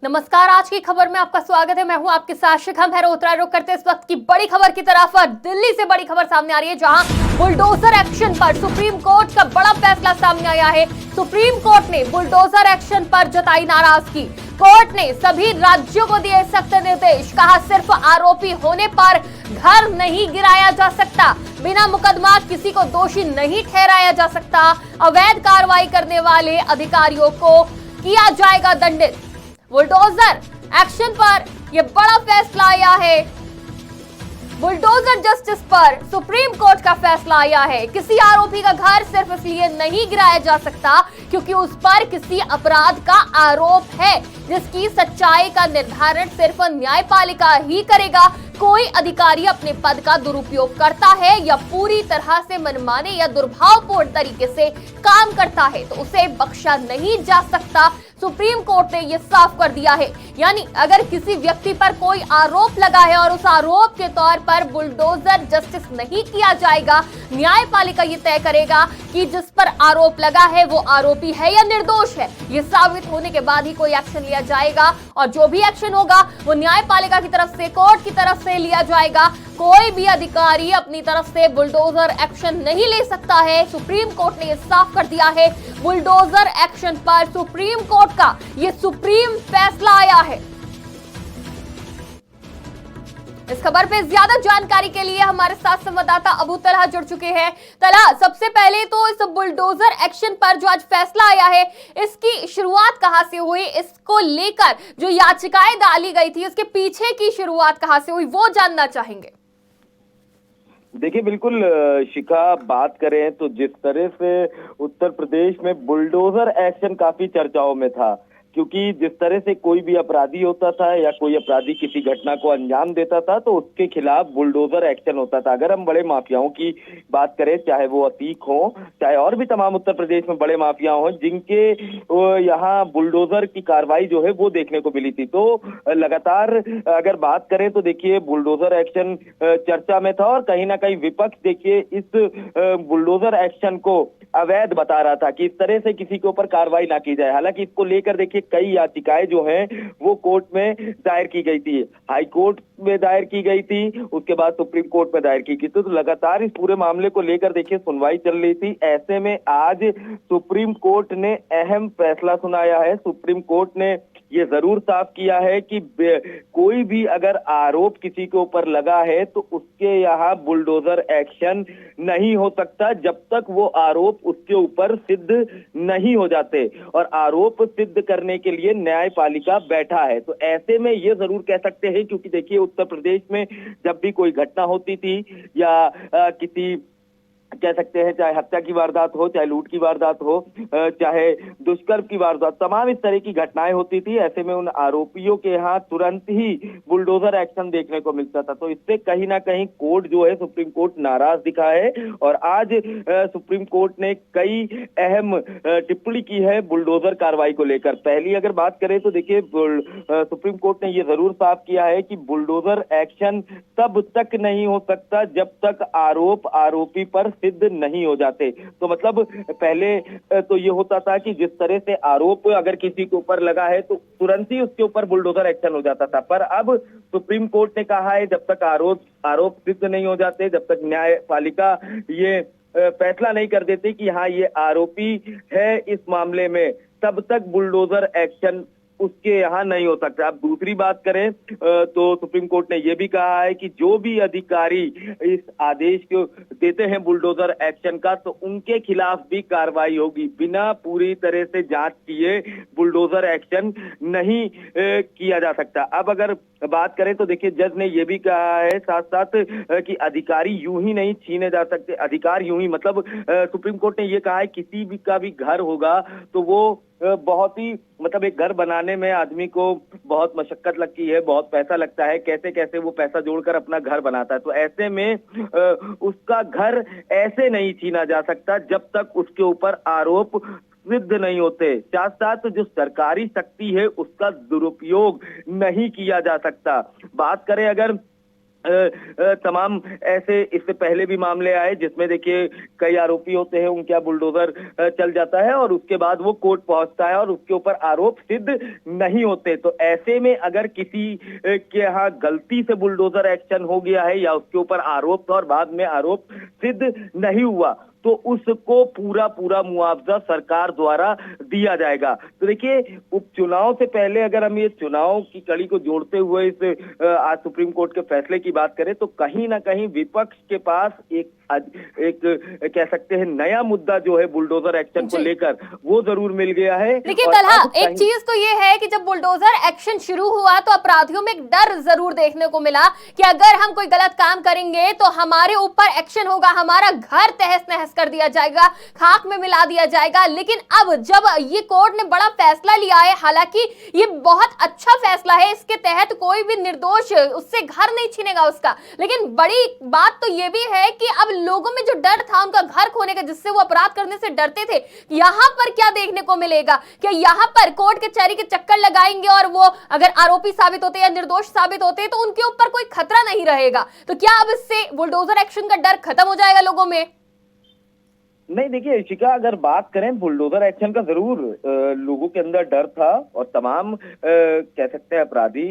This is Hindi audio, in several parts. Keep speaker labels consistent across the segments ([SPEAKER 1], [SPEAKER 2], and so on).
[SPEAKER 1] नमस्कार, आज की खबर में आपका स्वागत है। मैं हूं आपके साथ शिखा मेहरोत्रा। रुक करते इस वक्त की बड़ी खबर की तरफ। दिल्ली से बड़ी खबर सामने आ रही है, जहां बुलडोजर एक्शन पर सुप्रीम कोर्ट का बड़ा फैसला सामने आया है। सुप्रीम कोर्ट ने बुलडोजर एक्शन पर जताई नाराजगी। कोर्ट ने सभी राज्यों को दिए सख्त निर्देश। कहा, सिर्फ आरोपी होने पर घर नहीं गिराया जा सकता, बिना मुकदमा किसी को दोषी नहीं ठहराया जा सकता। अवैध कार्रवाई करने वाले अधिकारियों को किया जाएगा दंडित। बुलडोजर एक्शन पर यह बड़ा फैसला आया है। बुलडोजर जस्टिस पर सुप्रीम कोर्ट का फैसला आया है। किसी आरोपी का घर सिर्फ इसलिए नहीं गिराया जा सकता क्योंकि उस पर किसी अपराध का आरोप है, जिसकी सच्चाई का निर्धारण सिर्फ न्यायपालिका ही करेगा। कोई अधिकारी अपने पद का दुरुपयोग करता है या पूरी तरह से मनमाने या दुर्भावपूर्ण तरीके से काम करता है तो उसे बख्शा नहीं जा सकता। सुप्रीम कोर्ट ने यह साफ कर दिया है। यानी अगर किसी व्यक्ति पर कोई आरोप लगा है और उस आरोप के तौर पर बुलडोजर जस्टिस नहीं किया जाएगा, न्यायपालिका ये तय करेगा कि जिस पर आरोप लगा है वो आरोपी है या निर्दोष है। ये साबित होने के बाद ही कोई एक्शन लिया जाएगा, और जो भी एक्शन होगा वो न्यायपालिका की तरफ से, कोर्ट की तरफ से लिया जाएगा। कोई भी अधिकारी अपनी तरफ से बुलडोजर एक्शन नहीं ले सकता है। सुप्रीम कोर्ट ने यह साफ कर दिया है। बुलडोजर एक्शन पर सुप्रीम कोर्ट का यह सुप्रीम फैसला आया है। इस खबर पे ज्यादा जानकारी के लिए हमारे साथ संवाददाता अबू तलहा जुड़ चुके हैं। तलहा, सबसे पहले तो इस बुलडोजर एक्शन पर जो आज फैसला आया है, इसकी शुरुआत कहां से हुई? इसको लेकर जो याचिकाएं डाली गई थी, उसके पीछे की शुरुआत कहां से हुई, वो जानना चाहेंगे।
[SPEAKER 2] देखिए, बिल्कुल शिखा, बात करें तो जिस तरह से उत्तर प्रदेश में बुलडोजर एक्शन काफी चर्चाओं में था, क्योंकि जिस तरह से कोई भी अपराधी होता था या कोई अपराधी किसी घटना को अंजाम देता था तो उसके खिलाफ बुलडोजर एक्शन होता था। अगर हम बड़े माफियाओं की बात करें, चाहे वो अतीक हो, चाहे और भी तमाम उत्तर प्रदेश में बड़े माफिया हो जिनके यहाँ बुलडोजर की कार्रवाई जो है वो देखने को मिली थी, तो लगातार अगर बात करें तो देखिए बुलडोजर एक्शन चर्चा में था, और कहीं ना कहीं विपक्ष देखिए इस बुलडोजर एक्शन को अवैध बता रहा था कि इस तरह से किसी के ऊपर कार्रवाई ना की जाए। हालांकि इसको लेकर देखिए कई याचिकाएं जो हैं वो कोर्ट में दायर की गई थी, हाई कोर्ट में दायर की गई थी, उसके बाद सुप्रीम कोर्ट में दायर की गई थी। तो लगातार इस पूरे मामले को लेकर देखिए सुनवाई चल रही थी। ऐसे में आज सुप्रीम कोर्ट ने अहम फैसला सुनाया है। सुप्रीम कोर्ट ने ये जरूर साफ किया है कि कोई भी अगर आरोप किसी के ऊपर लगा है तो उसके यहाँ बुलडोजर एक्शन नहीं हो सकता जब तक वो आरोप उसके ऊपर सिद्ध नहीं हो जाते, और आरोप सिद्ध करने के लिए न्यायपालिका बैठा है। तो ऐसे में ये जरूर कह सकते हैं, क्योंकि देखिए उत्तर प्रदेश में जब भी कोई घटना होती थी या किसी कह सकते हैं, चाहे हत्या की वारदात हो, चाहे लूट की वारदात हो, चाहे दुष्कर्म की वारदात, तमाम इस तरह की घटनाएं होती थी, ऐसे में उन आरोपियों के यहाँ तुरंत ही बुलडोजर एक्शन देखने को मिलता था। तो इससे कहीं ना कहीं कोर्ट जो है, सुप्रीम कोर्ट नाराज दिखा है, और आज सुप्रीम कोर्ट ने कई अहम टिप्पणी की है बुलडोजर कार्रवाई को लेकर। पहली अगर बात करें तो देखिए सुप्रीम कोर्ट ने यह जरूर साफ किया है कि बुलडोजर एक्शन तब तक नहीं हो सकता जब तक आरोप आरोपी पर सिद्ध नहीं हो जाते। तो मतलब पहले तो ये होता था कि जिस तरह से आरोप अगर किसी के ऊपर लगा है तो तुरंत ही उसके ऊपर बुलडोजर एक्शन हो जाता था, पर अब सुप्रीम कोर्ट ने कहा है जब तक आरोप सिद्ध नहीं हो जाते, जब तक न्यायपालिका ये फैसला नहीं कर देती कि हाँ ये आरोपी है इस मामले में, तब तक बुलडोजर एक्शन उसके यहाँ नहीं हो सकता। अब दूसरी बात करें तो सुप्रीम कोर्ट ने यह भी कहा है कि जो भी अधिकारी इस आदेश को देते हैं बुलडोजर एक्शन का, तो उनके खिलाफ भी कार्रवाई होगी। बिना पूरी तरह से जांच किए बुलडोजर एक्शन नहीं किया जा सकता। अब अगर बात करें तो देखिए जज ने यह भी कहा है साथ साथ कि अधिकारी यूं ही नहीं छीने जा सकते। अधिकार यूं ही मतलब सुप्रीम कोर्ट ने यह कहा है किसी भी का भी घर होगा तो वो बहुत ही मतलब एक घर बनाने में आदमी को बहुत मशक्कत लगती है, बहुत पैसा लगता है, कैसे कैसे वो पैसा जोड़कर अपना घर बनाता है। तो ऐसे में उसका घर ऐसे नहीं छीना जा सकता जब तक उसके ऊपर आरोप सिद्ध नहीं होते। साथ साथ जो सरकारी शक्ति है उसका दुरुपयोग नहीं किया जा सकता। बात करें अगर तमाम ऐसे इससे पहले भी मामले आए जिसमें देखिए कई आरोपी होते हैं, उनके यहाँ बुलडोजर चल जाता है और उसके बाद वो कोर्ट पहुंचता है और उसके ऊपर आरोप सिद्ध नहीं होते। तो ऐसे में अगर किसी के यहाँ गलती से बुलडोजर एक्शन हो गया है या उसके ऊपर आरोप था और बाद में आरोप सिद्ध नहीं हुआ तो उसको पूरा पूरा मुआवजा सरकार द्वारा दिया जाएगा। तो देखिए उपचुनाव से पहले अगर हम ये चुनाव की कड़ी को जोड़ते हुए इस आज सुप्रीम कोर्ट के फैसले की बात करें तो कहीं ना कहीं विपक्ष के पास एक कह सकते हैं नया मुद्दा जो है बुलडोजर एक्शन को लेकर वो जरूर मिल गया है।
[SPEAKER 1] देखिए तलहा, एक चीज तो ये है कि जब बुलडोजर एक्शन शुरू हुआ तो अपराधियों में एक डर जरूर देखने को मिला कि अगर हम कोई गलत काम करेंगे तो हमारे ऊपर एक्शन होगा, हमारा घर तहस नहस कर दिया जाएगा, खाक में मिला दिया जाएगा। लेकिन अब जब ये कोर्ट ने बड़ा फैसला लिया है, हालांकि ये बहुत अच्छा फैसला है, इसके तहत कोई भी निर्दोष उससे घर नहीं छीनेगा उसका, लेकिन बड़ी बात तो ये भी है कि अब लोगों में जो डर था उनका घर खोने का, जिससे वो अपराध करने से डरते थे, यहाँ पर क्या देखने को मिलेगा? क्या यहाँ पर कोर्ट कचहरी के चक्कर लगाएंगे और वो अगर आरोपी साबित होते या निर्दोष साबित होते तो उनके ऊपर कोई खतरा नहीं रहेगा? तो क्या अब इससे बुलडोजर एक्शन का डर खत्म हो जाएगा लोगों में?
[SPEAKER 2] नहीं देखिए शिखा, अगर बात करें बुलडोजर एक्शन का जरूर लोगों के अंदर डर था और तमाम कह सकते हैं अपराधी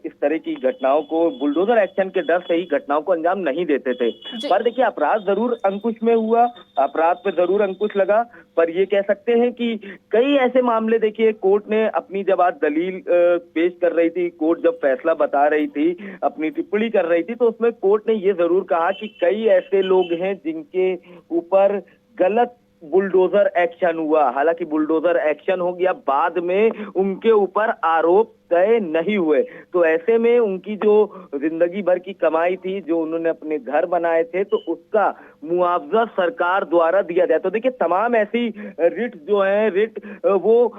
[SPEAKER 2] इस तरह की घटनाओं को बुलडोजर एक्शन के डर से ही घटनाओं को अंजाम नहीं देते थे। पर देखिए अपराध जरूर अंकुश में हुआ, अपराध पे जरूर अंकुश लगा, पर ये कह सकते हैं कि कई ऐसे मामले देखिए कोर्ट ने अपनी जब आज दलील पेश कर रही थी, कोर्ट जब फैसला बता रही थी, अपनी टिप्पणी कर रही थी, तो उसमें कोर्ट ने ये जरूर कहा कि कई ऐसे लोग हैं जिनके ऊपर गलत बुलडोजर एक्शन हुआ। हालांकि बुलडोजर एक्शन हो गया, बाद में उनके ऊपर आरोप तय नहीं हुए, तो ऐसे में उनकी जो जिंदगी भर की कमाई थी, जो उन्होंने अपने घर बनाए थे, तो उसका मुआवजा सरकार द्वारा दिया जाए। तो देखिए तमाम ऐसी रिट जो है, रिट वो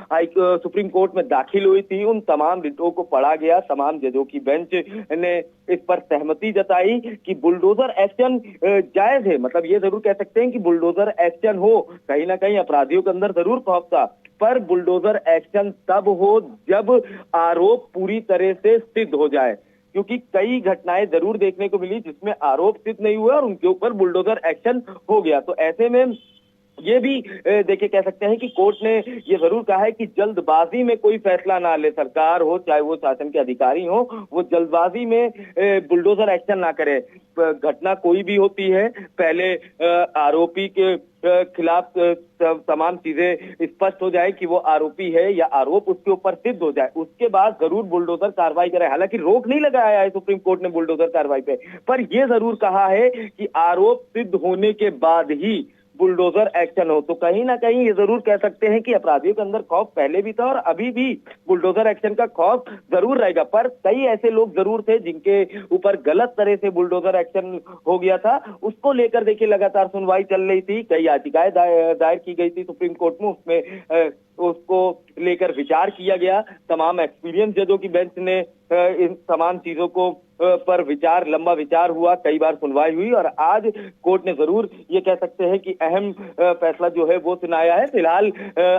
[SPEAKER 2] सुप्रीम कोर्ट में दाखिल हुई थी, उन तमाम रिटों को पढ़ा गया, तमाम जजों की बेंच ने इस पर सहमति जताई कि बुलडोजर एक्शन जायज है। मतलब ये जरूर कह सकते हैं कि बुलडोजर एक्शन हो, कहीं ना कहीं अपराधियों के अंदर जरूर खौफ था, पर बुलडोजर एक्शन तब हो जब आरोप पूरी तरह से सिद्ध हो जाए, क्योंकि कई घटनाएं जरूर देखने को मिली जिसमें आरोप सिद्ध नहीं हुए और उनके ऊपर बुलडोजर एक्शन हो गया। तो ऐसे में ये भी देखिए कह सकते हैं कि कोर्ट ने ये जरूर कहा है कि जल्दबाजी में कोई फैसला ना ले, सरकार हो चाहे वो शासन के अधिकारी हो, वो जल्दबाजी में बुलडोजर एक्शन ना करे। घटना कोई भी होती है, पहले आरोपी के खिलाफ तमाम चीजें स्पष्ट हो जाए कि वो आरोपी है या आरोप उसके ऊपर सिद्ध हो जाए, उसके बाद जरूर बुलडोजर कार्रवाई करे। हालांकि रोक नहीं लगाया है सुप्रीम कोर्ट ने बुलडोजर कार्रवाई पे, पर यह जरूर कहा है कि आरोप सिद्ध होने के बाद ही बुलडोजर एक्शन हो। तो कहीं ना कहीं ये जरूर कह सकते हैं कि अपराधियों के अंदर खौफ पहले भी था और अभी भी बुलडोजर एक्शन का खौफ जरूर रहेगा, पर कई ऐसे लोग जरूर थे जिनके ऊपर गलत तरह से बुलडोजर एक्शन हो गया था। उसको लेकर देखिए लगातार सुनवाई चल रही थी, कई याचिकाएं दायर की गई थी सुप्रीम कोर्ट में, उसमें उसको लेकर विचार किया गया। तमाम एक्सपीरियंस जजों की बेंच ने इन तमाम चीजों को पर विचार, लंबा विचार हुआ, कई बार सुनवाई हुई और आज कोर्ट ने जरूर ये कह सकते हैं कि अहम फैसला जो है वो सुनाया है। फिलहाल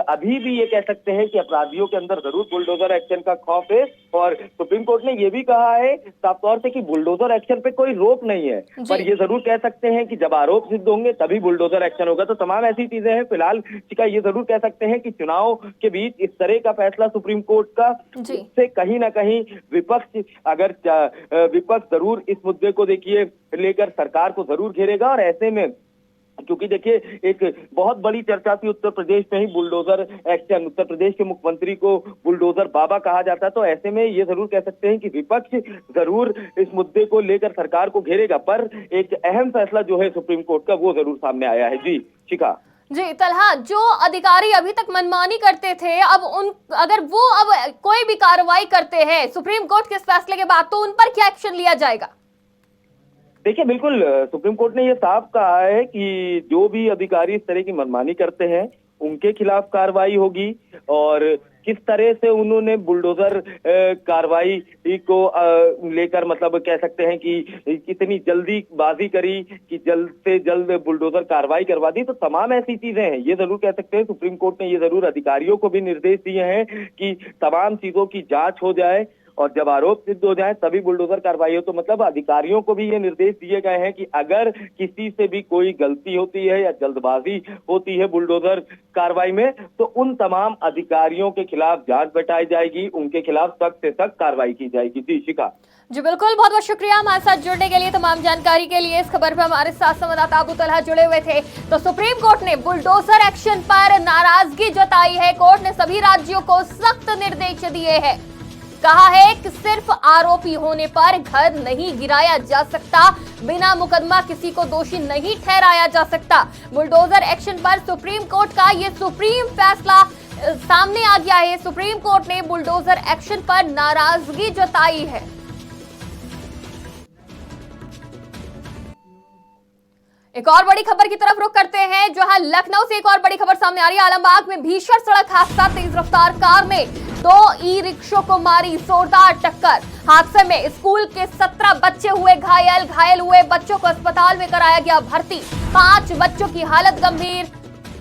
[SPEAKER 2] अभी भी ये कह सकते हैं कि अपराधियों के अंदर जरूर बुलडोजर एक्शन का खौफ है और सुप्रीम कोर्ट ने ये भी कहा है साफ तौर से कि बुलडोजर एक्शन पे कोई रोक नहीं है, पर ये जरूर कह सकते हैं कि जब आरोप सिद्ध होंगे तभी बुलडोजर एक्शन होगा। तो तमाम ऐसी चीजें हैं। फिलहाल ये जरूर कह सकते हैं कि चुनाव के बीच इस तरह का फैसला सुप्रीम कोर्ट का, से कहीं ना कहीं विपक्ष जरूर इस मुद्दे को देखिए लेकर सरकार को जरूर घेरेगा। और ऐसे में क्योंकि देखिए एक बहुत बड़ी चर्चा थी उत्तर प्रदेश में ही बुलडोजर एक्शन, उत्तर प्रदेश के मुख्यमंत्री को बुलडोजर बाबा कहा जाता, तो ऐसे में ये जरूर कह सकते हैं कि विपक्ष जरूर इस मुद्दे को लेकर सरकार को घेरेगा, पर एक अहम फैसला जो है सुप्रीम कोर्ट का वो जरूर सामने आया है। जी शिखा।
[SPEAKER 1] जी तलहा, जो अधिकारी अभी तक मनमानी करते थे, अगर वो कोई भी कार्रवाई करते हैं सुप्रीम कोर्ट के इस फैसले के बाद, तो उन पर क्या एक्शन लिया जाएगा?
[SPEAKER 2] देखिए बिल्कुल सुप्रीम कोर्ट ने ये साफ कहा है कि जो भी अधिकारी इस तरह की मनमानी करते हैं उनके खिलाफ कार्रवाई होगी। और किस तरह से उन्होंने बुलडोजर कार्रवाई को लेकर मतलब कह सकते हैं कि कितनी जल्दीबाजी करी कि जल्द से जल्द बुलडोजर कार्रवाई करवा दी, तो तमाम ऐसी चीजें हैं। ये जरूर कह सकते हैं सुप्रीम कोर्ट ने ये जरूर अधिकारियों को भी निर्देश दिए हैं कि तमाम चीजों की जांच हो जाए और जब आरोप सिद्ध हो जाए तभी बुलडोजर कार्रवाई हो। तो मतलब अधिकारियों को भी ये निर्देश दिए गए हैं कि अगर किसी से भी कोई गलती होती है या जल्दबाजी होती है बुलडोजर कार्रवाई में, तो उन तमाम अधिकारियों के खिलाफ जांच बैठाई जाएगी, उनके खिलाफ सख्त से सख्त कार्रवाई की जाएगी। जी शिखा।
[SPEAKER 1] जी बिल्कुल, बहुत बहुत शुक्रिया हमारे साथ जुड़ने के लिए, तमाम जानकारी के लिए। इस खबर पर हमारे साथ संवाददाता अबू तलहा जुड़े हुए थे। तो सुप्रीम कोर्ट ने बुलडोजर एक्शन पर नाराजगी जताई है। कोर्ट ने सभी राज्यों को सख्त निर्देश दिए हैं। कहा है कि सिर्फ आरोपी होने पर घर नहीं गिराया जा सकता, बिना मुकदमा किसी को दोषी नहीं ठहराया जा सकता। बुलडोजर एक्शन पर सुप्रीम कोर्ट का ये सुप्रीम फैसला सामने आ गया है। सुप्रीम कोर्ट ने बुलडोजर एक्शन पर नाराजगी जताई है। एक और बड़ी खबर की तरफ रुख करते हैं, जहां लखनऊ से एक और बड़ी खबर सामने आ रही है। आलमबाग में भीषण सड़क हादसा, तेज रफ्तार कार ने 2 ई-रिक्शा को मारी जोरदार टक्कर। हादसे में स्कूल के 17 बच्चे हुए घायल हुए बच्चों को अस्पताल में कराया गया भर्ती। 5 बच्चों की हालत गंभीर।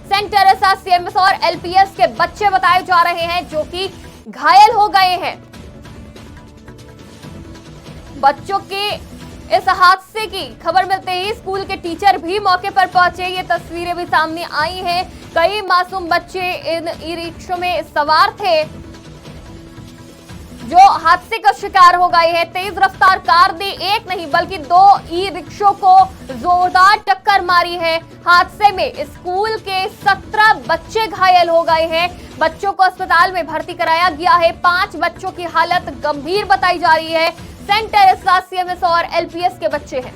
[SPEAKER 1] सेंट टेरेसा सीएमएस और एलपीएस के बच्चे बताए जा रहे हैं जो कि घायल हो गए हैं। बच्चों के इस हादसे की खबर मिलते ही स्कूल के टीचर भी मौके पर पहुंचे। ये तस्वीरें भी सामने आई हैं। कई मासूम बच्चे इन ई-रिक्शा में सवार थे जो हादसे का शिकार हो गए हैं। तेज रफ्तार कार ने एक नहीं बल्कि 2 ई-रिक्शा को जोरदार टक्कर मारी है। हादसे में स्कूल के 17 बच्चे घायल हो गए हैं। बच्चों को अस्पताल में भर्ती कराया गया है। 5 बच्चों की हालत गंभीर बताई जा रही है। सेंट टेरेसा सीएमएस और एलपीएस के बच्चे हैं।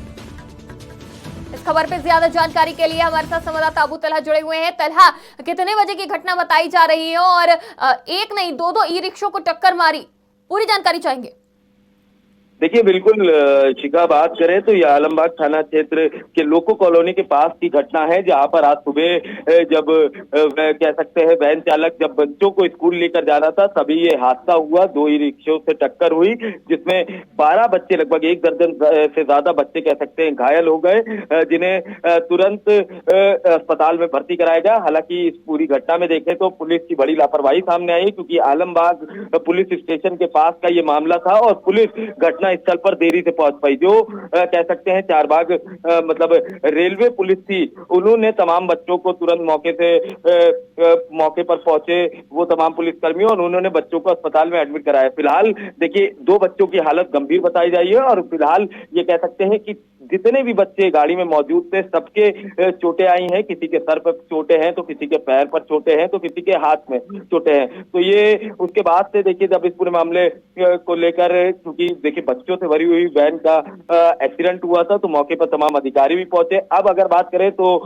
[SPEAKER 1] इस खबर पे ज्यादा जानकारी के लिए हमारे साथ संवाददाता अबू तलहा जुड़े हुए हैं। तलहा, कितने बजे की घटना बताई जा रही है और एक नहीं 2 ई-रिक्शा को टक्कर मारी, पूरी जानकारी चाहेंगे।
[SPEAKER 2] देखिए बिल्कुल शिखा, बात करें तो ये आलमबाग थाना क्षेत्र के लोको कॉलोनी के पास की घटना है, जहां पर आज सुबह जब कह सकते हैं वैन चालक जब बच्चों को स्कूल लेकर जा रहा था तभी ये हादसा हुआ। 2 ई-रिक्शा से टक्कर हुई जिसमें 12 बच्चे, लगभग 1 दर्जन से ज्यादा बच्चे कह सकते हैं घायल हो गए, जिन्हें तुरंत अस्पताल में भर्ती कराया गया। हालांकि इस पूरी घटना में देखें तो पुलिस की बड़ी लापरवाही सामने आई, क्योंकि आलमबाग पुलिस स्टेशन के पास का ये मामला था और पुलिस घटना स्थल पर देरी से पहुंच पाई। जो कह सकते हैं चारबाग मतलब रेलवे पुलिस थी, उन्होंने तमाम बच्चों को तुरंत मौके पर पहुंचे वो तमाम पुलिसकर्मी, और उन्होंने बच्चों को अस्पताल में एडमिट कराया। फिलहाल देखिए 2 बच्चों की हालत गंभीर बताई जा रही है और फिलहाल ये कह सकते हैं कि जितने भी बच्चे गाड़ी में मौजूद थे सबके चोटें आई हैं। किसी के सर पर चोटें हैं तो किसी के पैर पर चोटें हैं तो किसी के हाथ में चोटें हैं। तो ये उसके बाद से देखिए जब इस पूरे मामले को लेकर, क्योंकि देखिए बच्चों से भरी हुई वैन का एक्सीडेंट हुआ था तो मौके पर तमाम अधिकारी भी पहुंचे। अब अगर बात करें तो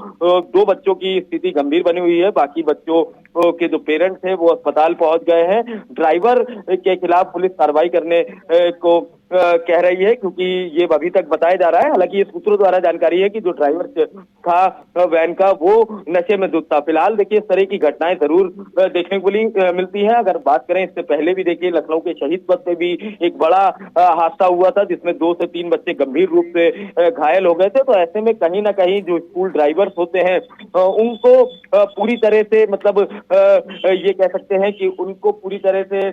[SPEAKER 2] 2 बच्चों की स्थिति गंभीर बनी हुई है, बाकी बच्चों के जो पेरेंट्स हैं वो अस्पताल पहुंच गए हैं। ड्राइवर के खिलाफ पुलिस कार्रवाई करने को कह रही है, क्योंकि ये अभी तक बताया जा रहा है। हालांकि ये सूत्रों द्वारा जानकारी है कि जो ड्राइवर था वैन का वो नशे में धुत था। फिलहाल देखिए इस तरह की घटनाएं जरूर देखने को मिलती हैं। अगर बात करें इससे पहले भी देखिए लखनऊ के शहीद पथ पे भी एक बड़ा हादसा हुआ था जिसमें 2 से 3 बच्चे गंभीर रूप से घायल हो गए थे। तो ऐसे में कहीं ना कहीं जो स्कूल ड्राइवर्स होते हैं उनको पूरी तरह से मतलब ये कह सकते हैं कि उनको पूरी तरह से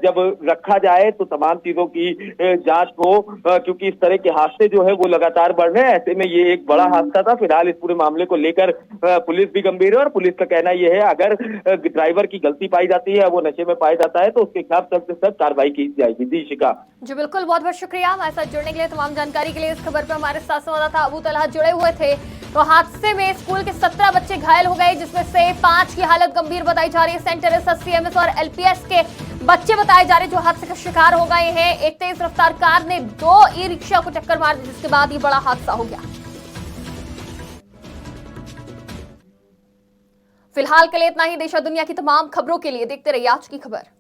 [SPEAKER 2] जब रखा जाए तो तमाम चीजों की जांच हो, क्योंकि इस तरह के हादसे जो है वो लगातार बढ़ रहे हैं। ऐसे में ये एक बड़ा हादसा था। फिलहाल इस पूरे मामले को लेकर पुलिस भी गंभीर है और पुलिस का कहना यह है अगर ड्राइवर की गलती पाई जाती है, वो नशे में पाया जाता है तो उसके खिलाफ सख्त से सख्त कार्रवाई की जाएगी। जी शिखा। जी
[SPEAKER 1] बिल्कुल, बहुत बहुत शुक्रिया हमारे साथ जुड़ने के लिए, तमाम जानकारी के लिए। इस खबर पर हमारे साथ संवाददाता अबू तलहा जुड़े हुए थे। तो हादसे में स्कूल के 17 बच्चे घायल हो गए जिसमें से 5 की हालत गंभीर बताई जा रही है। सेंट टेरेसा सीएमएस और एलपीएस के बच्चे बताए जा रहे जो हादसे का शिकार हो गए हैं। एक तेज रफ्तार कार ने 2 ई-रिक्शा को टक्कर मार दी जिसके बाद ये बड़ा हादसा हो गया। फिलहाल के लिए इतना ही। देश और दुनिया की तमाम खबरों के लिए देखते रहिए आज की खबर।